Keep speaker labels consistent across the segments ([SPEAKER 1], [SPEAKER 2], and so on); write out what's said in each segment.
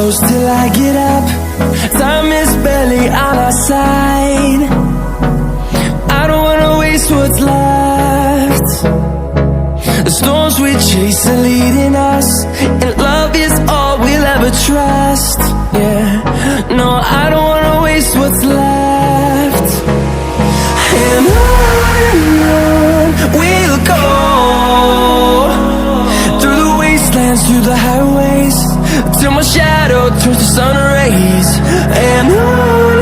[SPEAKER 1] close till I get up. Time is barely on our side. I don't wanna waste what's left. The storms we chase are leading us, and love is all we'll ever trust. Yeah, no, I don't wanna waste what's left. And on we'll go, through the wastelands, through the highways, till my shadow turns to sun rays. And on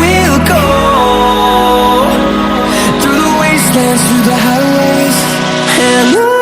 [SPEAKER 1] we'll go, through the wastelands, through the highways, and on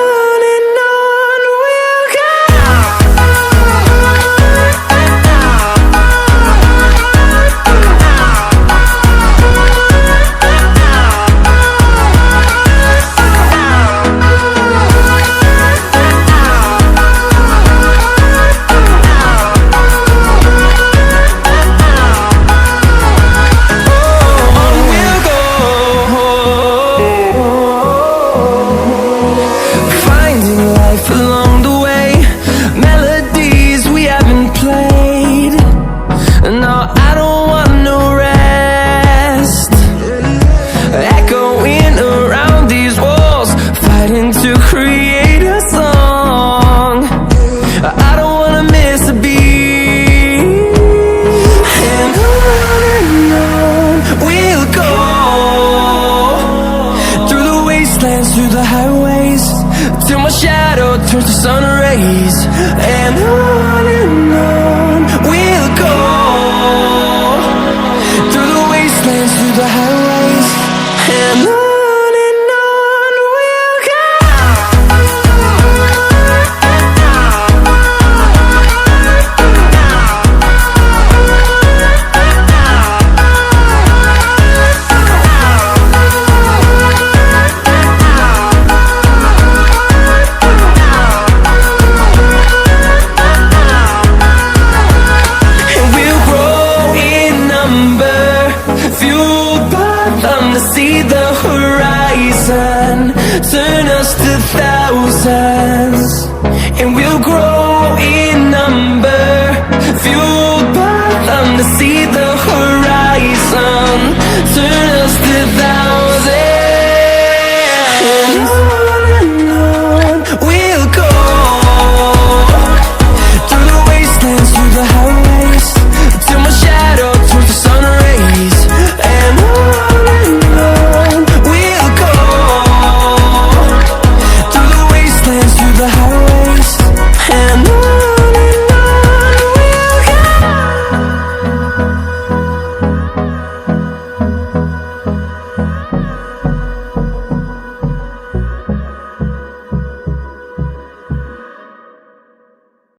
[SPEAKER 1] we'll go. Through the highways, till my shadow turns to sun rays. And on we'll go, through the wastelands, through the highways, and on we'll go. See the horizon, turn us to thousands.